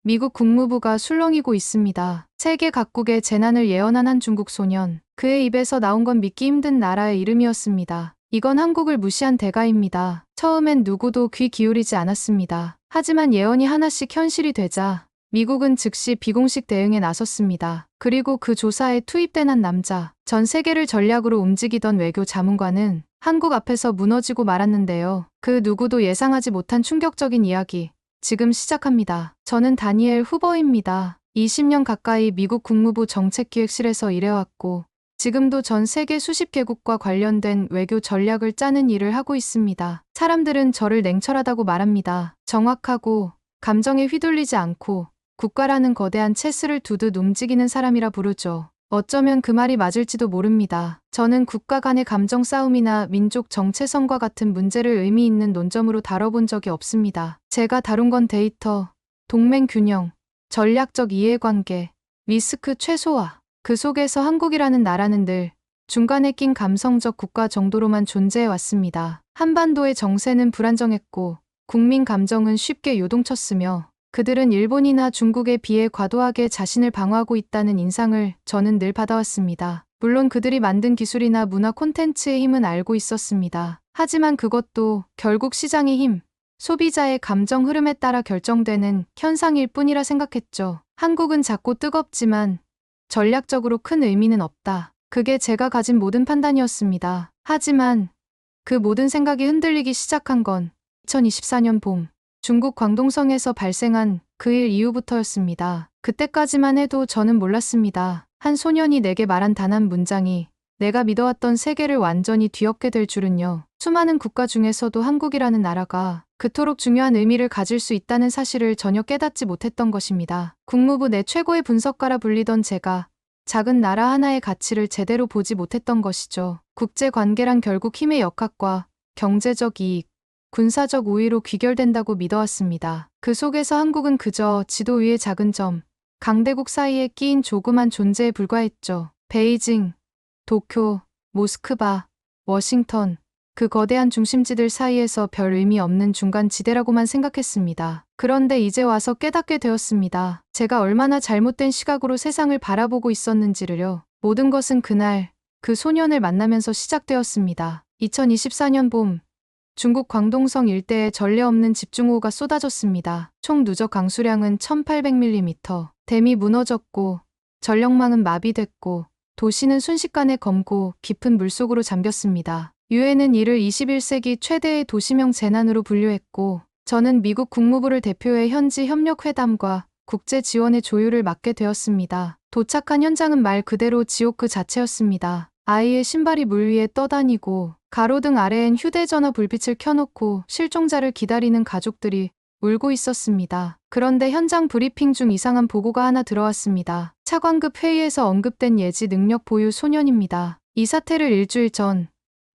미국 국무부가 술렁이고 있습니다. 세계 각국의 재난을 예언한 한 중국 소년. 그의 입에서 나온 건 믿기 힘든 나라의 이름이었습니다. 이건 한국을 무시한 대가입니다. 처음엔 누구도 귀 기울이지 않았습니다. 하지만 예언이 하나씩 현실이 되자 미국은 즉시 비공식 대응에 나섰습니다. 그리고 그 조사에 투입된 한 남자, 전 세계를 전략으로 움직이던 외교 자문관은 한국 앞에서 무너지고 말았는데요. 그 누구도 예상하지 못한 충격적인 이야기. 지금 시작합니다. 저는 다니엘 후보입니다. 20년 가까이 미국 국무부 정책기획실에서 일해왔고 지금도 전 세계 수십 개국과 관련된 외교 전략을 짜는 일을 하고 있습니다. 사람들은 저를 냉철하다고 말합니다. 정확하고 감정에 휘둘리지 않고 국가라는 거대한 체스를 두듯 움직이는 사람이라 부르죠. 어쩌면 그 말이 맞을지도 모릅니다. 저는 국가 간의 감정 싸움이나 민족 정체성과 같은 문제를 의미 있는 논점으로 다뤄본 적이 없습니다. 제가 다룬 건 데이터, 동맹 균형, 전략적 이해관계, 리스크 최소화. 그 속에서 한국이라는 나라는 늘 중간에 낀 감성적 국가 정도로만 존재해 왔습니다. 한반도의 정세는 불안정했고 국민 감정은 쉽게 요동쳤으며 그들은 일본이나 중국에 비해 과도하게 자신을 방어하고 있다는 인상을 저는 늘 받아왔습니다. 물론 그들이 만든 기술이나 문화 콘텐츠의 힘은 알고 있었습니다. 하지만 그것도 결국 시장의 힘, 소비자의 감정 흐름에 따라 결정되는 현상일 뿐이라 생각했죠. 한국은 작고 뜨겁지만 전략적으로 큰 의미는 없다. 그게 제가 가진 모든 판단이었습니다. 하지만 그 모든 생각이 흔들리기 시작한 건 2024년 봄. 중국 광동성에서 발생한 그 일 이후부터였습니다. 그때까지만 해도 저는 몰랐습니다. 한 소년이 내게 말한 단 한 문장이 내가 믿어왔던 세계를 완전히 뒤엎게 될 줄은요. 수많은 국가 중에서도 한국이라는 나라가 그토록 중요한 의미를 가질 수 있다는 사실을 전혀 깨닫지 못했던 것입니다. 국무부 내 최고의 분석가라 불리던 제가 작은 나라 하나의 가치를 제대로 보지 못했던 것이죠. 국제관계란 결국 힘의 역학과 경제적 이익, 군사적 우위로 귀결된다고 믿어왔습니다. 그 속에서 한국은 그저 지도 위의 작은 점, 강대국 사이에 끼인 조그만 존재에 불과했죠. 베이징, 도쿄, 모스크바, 워싱턴, 그 거대한 중심지들 사이에서 별 의미 없는 중간 지대라고만 생각했습니다. 그런데 이제 와서 깨닫게 되었습니다. 제가 얼마나 잘못된 시각으로 세상을 바라보고 있었는지를요. 모든 것은 그날 그 소년을 만나면서 시작되었습니다. 2024년 봄, 중국 광동성 일대에 전례 없는 집중호우가 쏟아졌습니다. 총 누적 강수량은 1800mm, 댐이 무너졌고 전력망은 마비됐고 도시는 순식간에 검고 깊은 물속으로 잠겼습니다. 유엔은 이를 21세기 최대의 도시명 재난으로 분류했고 저는 미국 국무부를 대표해 현지 협력 회담과 국제 지원의 조율을 맡게 되었습니다. 도착한 현장은 말 그대로 지옥 그 자체였습니다. 아이의 신발이 물 위에 떠다니고 가로등 아래엔 휴대전화 불빛을 켜놓고 실종자를 기다리는 가족들이 울고 있었습니다. 그런데 현장 브리핑 중 이상한 보고가 하나 들어왔습니다. 차관급 회의에서 언급된 예지 능력 보유 소년입니다. 이 사태를 일주일 전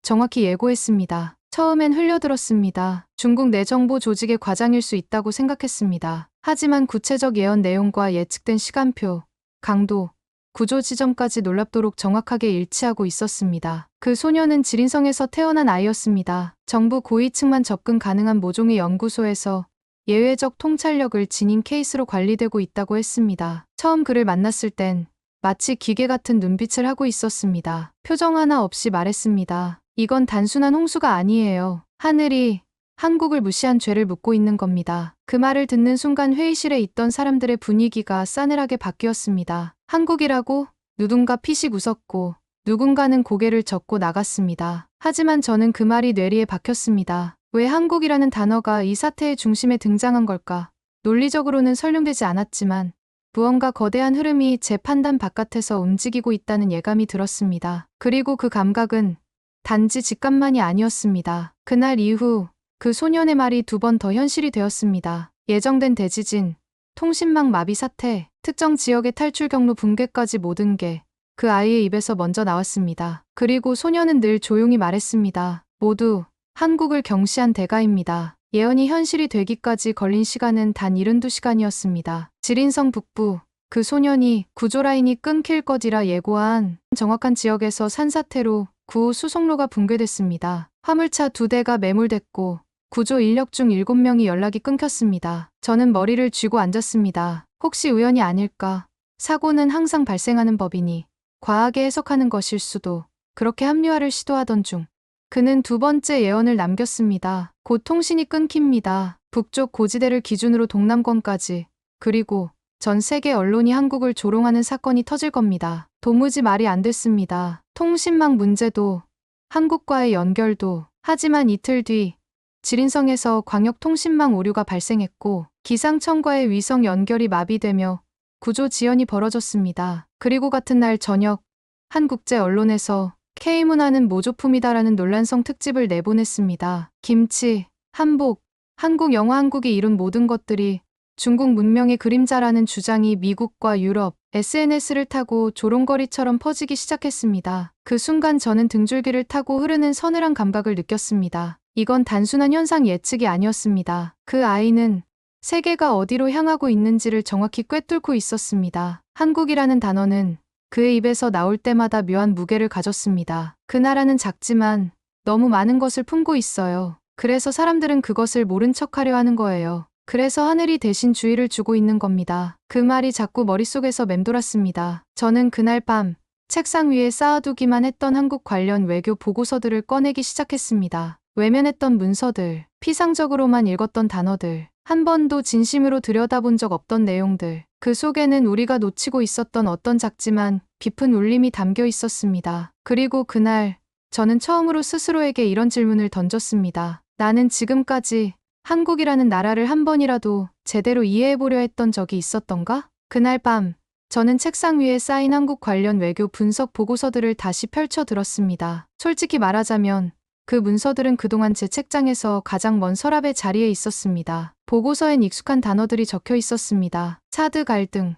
정확히 예고했습니다. 처음엔 흘려들었습니다. 중국 내정보 조직의 과장일 수 있다고 생각했습니다. 하지만 구체적 예언 내용과 예측된 시간표, 강도, 구조 지점까지 놀랍도록 정확하게 일치하고 있었습니다. 그 소년은 지린성에서 태어난 아이였습니다. 정부 고위층만 접근 가능한 모종의 연구소에서 예외적 통찰력을 지닌 케이스로 관리되고 있다고 했습니다. 처음 그를 만났을 땐 마치 기계 같은 눈빛을 하고 있었습니다. 표정 하나 없이 말했습니다. 이건 단순한 홍수가 아니에요. 하늘이 한국을 무시한 죄를 묻고 있는 겁니다. 그 말을 듣는 순간 회의실에 있던 사람들의 분위기가 싸늘하게 바뀌었습니다. 한국이라고? 누군가 피식 웃었고 누군가는 고개를 젓고 나갔습니다. 하지만 저는 그 말이 뇌리에 박혔습니다. 왜 한국이라는 단어가 이 사태의 중심에 등장한 걸까? 논리적으로는 설명되지 않았지만 무언가 거대한 흐름이 제 판단 바깥에서 움직이고 있다는 예감이 들었습니다. 그리고 그 감각은 단지 직감만이 아니었습니다. 그날 이후 그 소년의 말이 두 번 더 현실이 되었습니다. 예정된 대지진, 통신망 마비 사태, 특정 지역의 탈출 경로 붕괴까지 모든 게 그 아이의 입에서 먼저 나왔습니다. 그리고 소년은 늘 조용히 말했습니다. 모두 한국을 경시한 대가입니다. 예언이 현실이 되기까지 걸린 시간은 단 72시간이었습니다. 지린성 북부, 그 소년이 구조라인이 끊길 것이라 예고한 정확한 지역에서 산사태로 9호 수송로가 붕괴됐습니다. 화물차 2대가 매몰됐고 구조 인력 중 7명이 연락이 끊겼습니다. 저는 머리를 쥐고 앉았습니다. 혹시 우연이 아닐까? 사고는 항상 발생하는 법이니 과하게 해석하는 것일 수도. 그렇게 합리화를 시도하던 중 그는 두 번째 예언을 남겼습니다. 곧 통신이 끊깁니다. 북쪽 고지대를 기준으로 동남권까지, 그리고 전 세계 언론이 한국을 조롱하는 사건이 터질 겁니다. 도무지 말이 안 됐습니다. 통신망 문제도 한국과의 연결도. 하지만 이틀 뒤 지린성에서 광역통신망 오류가 발생했고 기상청과의 위성 연결이 마비되며 구조 지연이 벌어졌습니다. 그리고 같은 날 저녁 한 국제 언론에서 K문화는 모조품이다라는 논란성 특집을 내보냈습니다. 김치, 한복, 한국 영화 한국이 이룬 모든 것들이 중국 문명의 그림자라는 주장이 미국과 유럽, SNS를 타고 조롱거리처럼 퍼지기 시작했습니다. 그 순간 저는 등줄기를 타고 흐르는 서늘한 감각을 느꼈습니다. 이건 단순한 현상 예측이 아니었습니다. 그 아이는 세계가 어디로 향하고 있는지를 정확히 꿰뚫고 있었습니다. 한국이라는 단어는 그의 입에서 나올 때마다 묘한 무게를 가졌습니다. 그 나라는 작지만 너무 많은 것을 품고 있어요. 그래서 사람들은 그것을 모른 척하려 하는 거예요. 그래서 하늘이 대신 주의를 주고 있는 겁니다. 그 말이 자꾸 머릿속에서 맴돌았습니다. 저는 그날 밤 책상 위에 쌓아두기만 했던 한국 관련 외교 보고서들을 꺼내기 시작했습니다. 외면했던 문서들, 피상적으로만 읽었던 단어들, 한 번도 진심으로 들여다본 적 없던 내용들. 그 속에는 우리가 놓치고 있었던 어떤 작지만 깊은 울림이 담겨 있었습니다. 그리고 그날 저는 처음으로 스스로에게 이런 질문을 던졌습니다. 나는 지금까지 한국이라는 나라를 한 번이라도 제대로 이해해보려 했던 적이 있었던가? 그날 밤 저는 책상 위에 쌓인 한국 관련 외교 분석 보고서들을 다시 펼쳐 들었습니다. 솔직히 말하자면 그 문서들은 그동안 제 책장에서 가장 먼 서랍의 자리에 있었습니다. 보고서엔 익숙한 단어들이 적혀 있었습니다. 차드 갈등,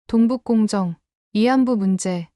동북공정, 위안부 문제,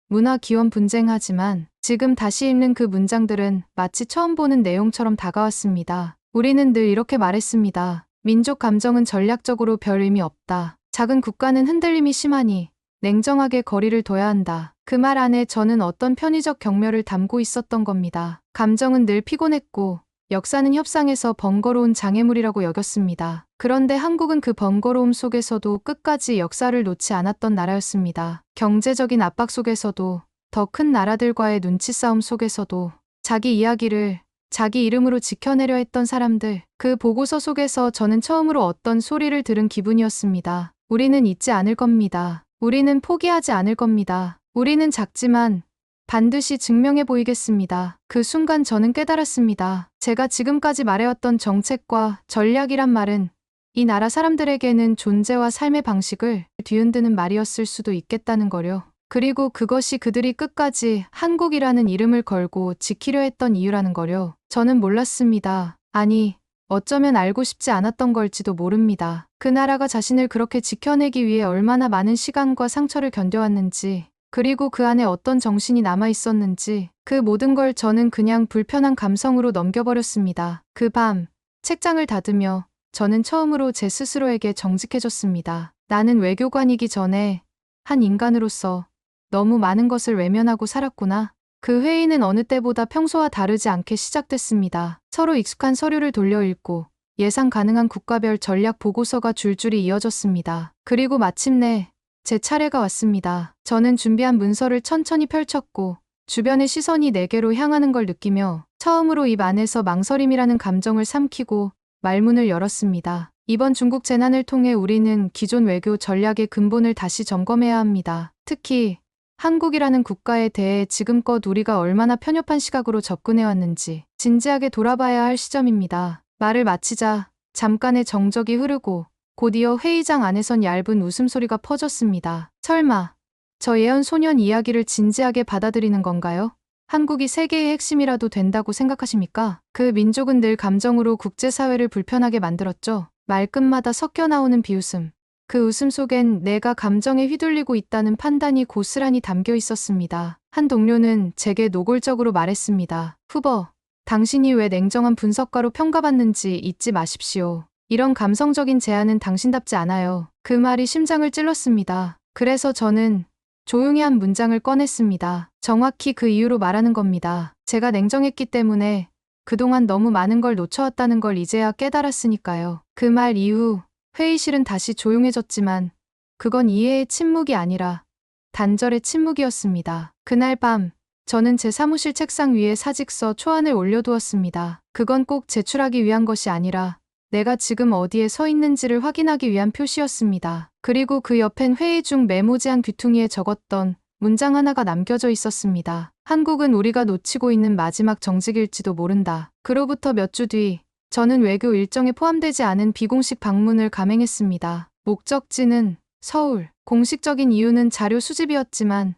문화기원 분쟁하지만 지금 다시 읽는 그 문장들은 마치 처음 보는 내용처럼 다가왔습니다. 우리는 늘 이렇게 말했습니다. 민족 감정은 전략적으로 별 의미 없다. 작은 국가는 흔들림이 심하니 냉정하게 거리를 둬야 한다. 그 말 안에 저는 어떤 편의적 경멸을 담고 있었던 겁니다. 감정은 늘 피곤했고 역사는 협상에서 번거로운 장애물이라고 여겼습니다. 그런데 한국은 그 번거로움 속에서도 끝까지 역사를 놓지 않았던 나라였습니다. 경제적인 압박 속에서도 더 큰 나라들과의 눈치 싸움 속에서도 자기 이야기를 자기 이름으로 지켜내려 했던 사람들. 그 보고서 속에서 저는 처음으로 어떤 소리를 들은 기분이었습니다. 우리는 잊지 않을 겁니다. 우리는 포기하지 않을 겁니다. 우리는 작지만 반드시 증명해 보이겠습니다. 그 순간 저는 깨달았습니다. 제가 지금까지 말해왔던 정책과 전략이란 말은 이 나라 사람들에게는 존재와 삶의 방식을 뒤흔드는 말이었을 수도 있겠다는 거요. 그리고 그것이 그들이 끝까지 한국이라는 이름을 걸고 지키려 했던 이유라는 거요. 저는 몰랐습니다. 아니, 어쩌면 알고 싶지 않았던 걸지도 모릅니다. 그 나라가 자신을 그렇게 지켜내기 위해 얼마나 많은 시간과 상처를 견뎌왔는지, 그리고 그 안에 어떤 정신이 남아 있었는지, 그 모든 걸 저는 그냥 불편한 감성으로 넘겨버렸습니다. 그 밤, 책장을 닫으며 저는 처음으로 제 스스로에게 정직해졌습니다. 나는 외교관이기 전에 한 인간으로서 너무 많은 것을 외면하고 살았구나. 그 회의는 어느 때보다 평소와 다르지 않게 시작됐습니다. 서로 익숙한 서류를 돌려 읽고 예상 가능한 국가별 전략 보고서가 줄줄이 이어졌습니다. 그리고 마침내 제 차례가 왔습니다. 저는 준비한 문서를 천천히 펼쳤고 주변의 시선이 내게로 향하는 걸 느끼며 처음으로 입 안에서 망설임이라는 감정을 삼키고 말문을 열었습니다. 이번 중국 재난을 통해 우리는 기존 외교 전략의 근본을 다시 점검해야 합니다. 특히 한국이라는 국가에 대해 지금껏 우리가 얼마나 편협한 시각으로 접근해왔는지 진지하게 돌아봐야 할 시점입니다. 말을 마치자 잠깐의 정적이 흐르고 곧이어 회의장 안에선 얇은 웃음소리가 퍼졌습니다. 설마 저 예언 소년 이야기를 진지하게 받아들이는 건가요? 한국이 세계의 핵심이라도 된다고 생각하십니까? 그 민족은 늘 감정으로 국제사회를 불편하게 만들었죠. 말끝마다 섞여 나오는 비웃음. 그 웃음 속엔 내가 감정에 휘둘리고 있다는 판단이 고스란히 담겨 있었습니다. 한 동료는 제게 노골적으로 말했습니다. 후보, 당신이 왜 냉정한 분석가로 평가받는지 잊지 마십시오. 이런 감성적인 제안은 당신답지 않아요. 그 말이 심장을 찔렀습니다. 그래서 저는 조용히 한 문장을 꺼냈습니다. 정확히 그 이유로 말하는 겁니다. 제가 냉정했기 때문에 그동안 너무 많은 걸 놓쳐왔다는 걸 이제야 깨달았으니까요. 그 말 이후 회의실은 다시 조용해졌지만 그건 이해의 침묵이 아니라 단절의 침묵이었습니다. 그날 밤 저는 제 사무실 책상 위에 사직서 초안을 올려두었습니다. 그건 꼭 제출하기 위한 것이 아니라 내가 지금 어디에 서 있는지를 확인하기 위한 표시였습니다. 그리고 그 옆엔 회의 중 메모지한 귀퉁이에 적었던 문장 하나가 남겨져 있었습니다. 한국은 우리가 놓치고 있는 마지막 정직일지도 모른다. 그로부터 몇 주 뒤 저는 외교 일정에 포함되지 않은 비공식 방문을 감행했습니다. 목적지는 서울. 공식적인 이유는 자료 수집이었지만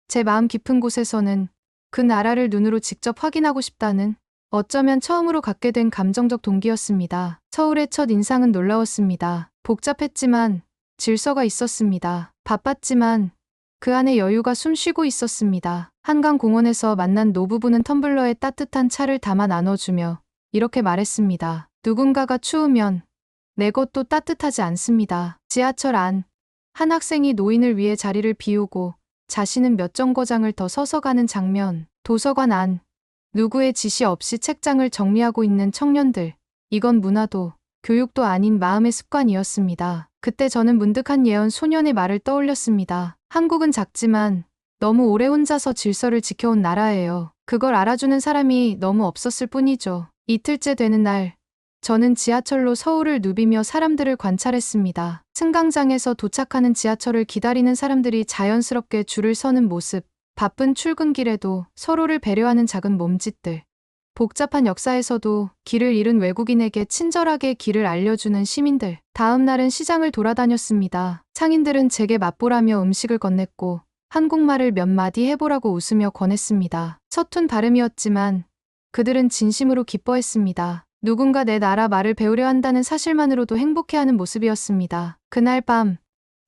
제 마음 깊은 곳에서는 그 나라를 눈으로 직접 확인하고 싶다는 어쩌면 처음으로 갖게 된 감정적 동기였습니다. 서울의 첫 인상은 놀라웠습니다. 복잡했지만 질서가 있었습니다. 바빴지만 그 안에 여유가 숨쉬고 있었습니다. 한강공원에서 만난 노부부는 텀블러에 따뜻한 차를 담아 나눠주며 이렇게 말했습니다. 누군가가 추우면 내 것도 따뜻하지 않습니다. 지하철 안 한 학생이 노인을 위해 자리를 비우고 자신은 몇 정거장을 더 서서 가는 장면, 도서관 안 누구의 지시 없이 책장을 정리하고 있는 청년들. 이건 문화도 교육도 아닌 마음의 습관이었습니다. 그때 저는 문득 한 예언 소년의 말을 떠올렸습니다. 한국은 작지만 너무 오래 혼자서 질서를 지켜온 나라예요. 그걸 알아주는 사람이 너무 없었을 뿐이죠. 이틀째 되는 날, 저는 지하철로 서울을 누비며 사람들을 관찰했습니다. 승강장에서 도착하는 지하철을 기다리는 사람들이 자연스럽게 줄을 서는 모습, 바쁜 출근길에도 서로를 배려하는 작은 몸짓들, 복잡한 역사에서도 길을 잃은 외국인에게 친절하게 길을 알려주는 시민들. 다음 날은 시장을 돌아다녔습니다. 상인들은 제게 맛보라며 음식을 건넸고 한국말을 몇 마디 해보라고 웃으며 권했습니다. 서툰 발음이었지만 그들은 진심으로 기뻐했습니다. 누군가 내 나라 말을 배우려 한다는 사실만으로도 행복해하는 모습이었습니다. 그날 밤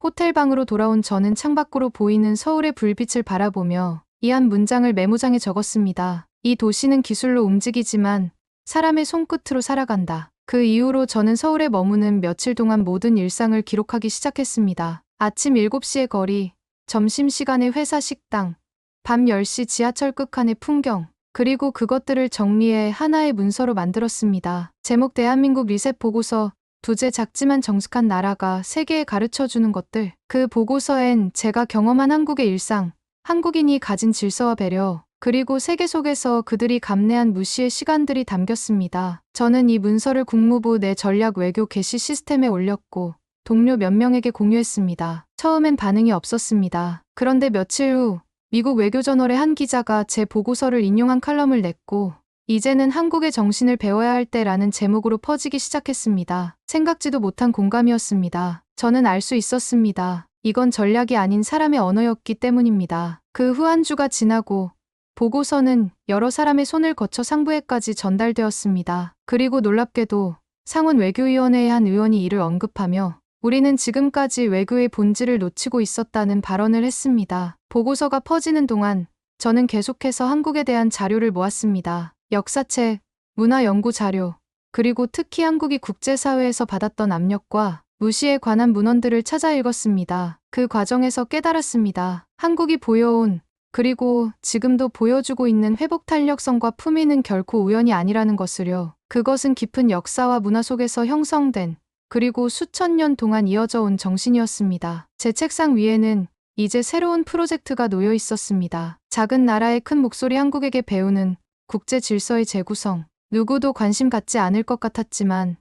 호텔 방으로 돌아온 저는 창밖으로 보이는 서울의 불빛을 바라보며 이 한 문장을 메모장에 적었습니다. 이 도시는 기술로 움직이지만 사람의 손끝으로 살아간다. 그 이후로 저는 서울에 머무는 며칠 동안 모든 일상을 기록하기 시작했습니다. 아침 7시의 거리, 점심시간의 회사 식당, 밤 10시 지하철 끝칸의 풍경, 그리고 그것들을 정리해 하나의 문서로 만들었습니다. 제목 대한민국 리셋 보고서. 두제 작지만 정숙한 나라가 세계에 가르쳐주는 것들. 그 보고서엔 제가 경험한 한국의 일상, 한국인이 가진 질서와 배려, 그리고 세계 속에서 그들이 감내한 무시의 시간들이 담겼습니다. 저는 이 문서를 국무부 내 전략 외교 게시 시스템에 올렸고 동료 몇 명에게 공유했습니다. 처음엔 반응이 없었습니다. 그런데 며칠 후 미국 외교저널의 한 기자가 제 보고서를 인용한 칼럼을 냈고 이제는 한국의 정신을 배워야 할 때라는 제목으로 퍼지기 시작했습니다. 생각지도 못한 공감이었습니다. 저는 알 수 있었습니다. 이건 전략이 아닌 사람의 언어였기 때문입니다. 그 후 한 주가 지나고 보고서는 여러 사람의 손을 거쳐 상부에까지 전달되었습니다. 그리고 놀랍게도 상원 외교위원회의 한 의원이 이를 언급하며 우리는 지금까지 외교의 본질을 놓치고 있었다는 발언을 했습니다. 보고서가 퍼지는 동안 저는 계속해서 한국에 대한 자료를 모았습니다. 역사책, 문화연구 자료, 그리고 특히 한국이 국제사회에서 받았던 압력과 무시에 관한 문헌들을 찾아 읽었습니다. 그 과정에서 깨달았습니다. 한국이 보여온, 그리고 지금도 보여주고 있는 회복 탄력성과 품위는 결코 우연이 아니라는 것을요. 그것은 깊은 역사와 문화 속에서 형성된, 그리고 수천 년 동안 이어져 온 정신이었습니다. 제 책상 위에는 이제 새로운 프로젝트가 놓여 있었습니다. 작은 나라의 큰 목소리 한국에게 배우는 국제 질서의 재구성. 누구도 관심 갖지 않을 것 같았지만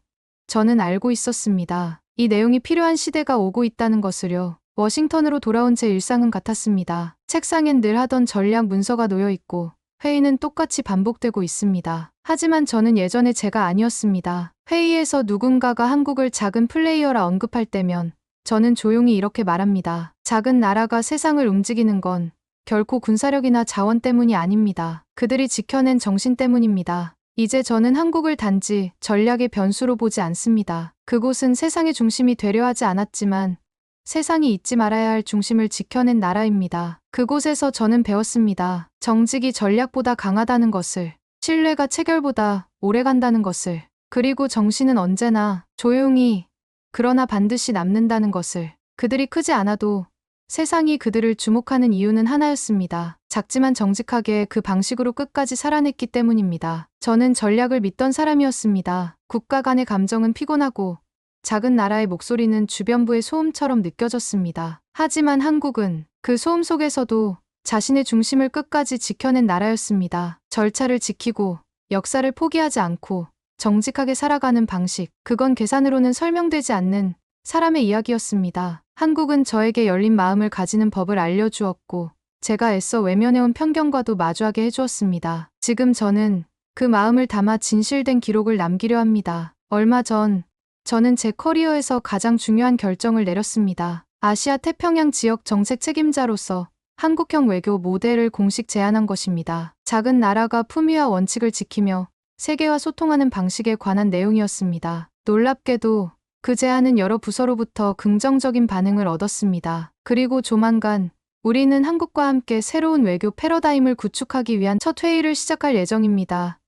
저는 알고 있었습니다. 이 내용이 필요한 시대가 오고 있다는 것을요. 워싱턴으로 돌아온 제 일상은 같았습니다. 책상엔 늘 하던 전략 문서가 놓여 있고 회의는 똑같이 반복되고 있습니다. 하지만 저는 예전의 제가 아니었습니다. 회의에서 누군가가 한국을 작은 플레이어라 언급할 때면 저는 조용히 이렇게 말합니다. 작은 나라가 세상을 움직이는 건 결코 군사력이나 자원 때문이 아닙니다. 그들이 지켜낸 정신 때문입니다. 이제 저는 한국을 단지 전략의 변수로 보지 않습니다. 그곳은 세상의 중심이 되려 하지 않았지만 세상이 잊지 말아야 할 중심을 지켜낸 나라입니다. 그곳에서 저는 배웠습니다. 정직이 전략보다 강하다는 것을, 신뢰가 체결보다 오래간다는 것을, 그리고 정신은 언제나 조용히 그러나 반드시 남는다는 것을. 그들이 크지 않아도 세상이 그들을 주목하는 이유는 하나였습니다. 작지만 정직하게 그 방식으로 끝까지 살아냈기 때문입니다. 저는 전략을 믿던 사람이었습니다. 국가 간의 감정은 피곤하고 작은 나라의 목소리는 주변부의 소음처럼 느껴졌습니다. 하지만 한국은 그 소음 속에서도 자신의 중심을 끝까지 지켜낸 나라였습니다. 절차를 지키고 역사를 포기하지 않고 정직하게 살아가는 방식, 그건 계산으로는 설명되지 않는 사람의 이야기였습니다. 한국은 저에게 열린 마음을 가지는 법을 알려주었고 제가 애써 외면해온 편견과도 마주하게 해주었습니다. 지금 저는 그 마음을 담아 진실된 기록을 남기려 합니다. 얼마 전 저는 제 커리어에서 가장 중요한 결정을 내렸습니다. 아시아 태평양 지역 정책 책임자로서 한국형 외교 모델을 공식 제안한 것입니다. 작은 나라가 품위와 원칙을 지키며 세계와 소통하는 방식에 관한 내용이었습니다. 놀랍게도 그 제안은 여러 부서로부터 긍정적인 반응을 얻었습니다. 그리고 조만간 우리는 한국과 함께 새로운 외교 패러다임을 구축하기 위한 첫 회의를 시작할 예정입니다.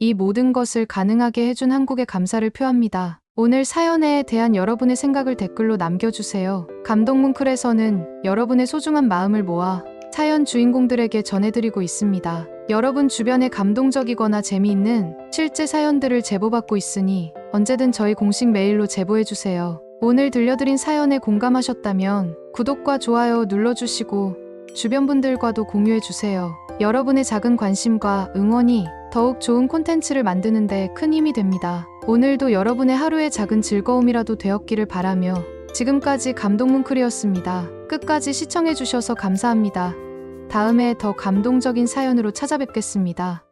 이 모든 것을 가능하게 해준 한국에 감사를 표합니다. 오늘 사연에 대한 여러분의 생각을 댓글로 남겨주세요. 감동문클에서는 여러분의 소중한 마음을 모아 사연 주인공들에게 전해드리고 있습니다. 여러분 주변에 감동적이거나 재미있는 실제 사연들을 제보받고 있으니 언제든 저희 공식 메일로 제보해주세요. 오늘 들려드린 사연에 공감하셨다면 구독과 좋아요 눌러주시고 주변 분들과도 공유해주세요. 여러분의 작은 관심과 응원이 더욱 좋은 콘텐츠를 만드는 데 큰 힘이 됩니다. 오늘도 여러분의 하루의 작은 즐거움이라도 되었기를 바라며 지금까지 감동문클이었습니다. 끝까지 시청해주셔서 감사합니다. 다음에 더 감동적인 사연으로 찾아뵙겠습니다.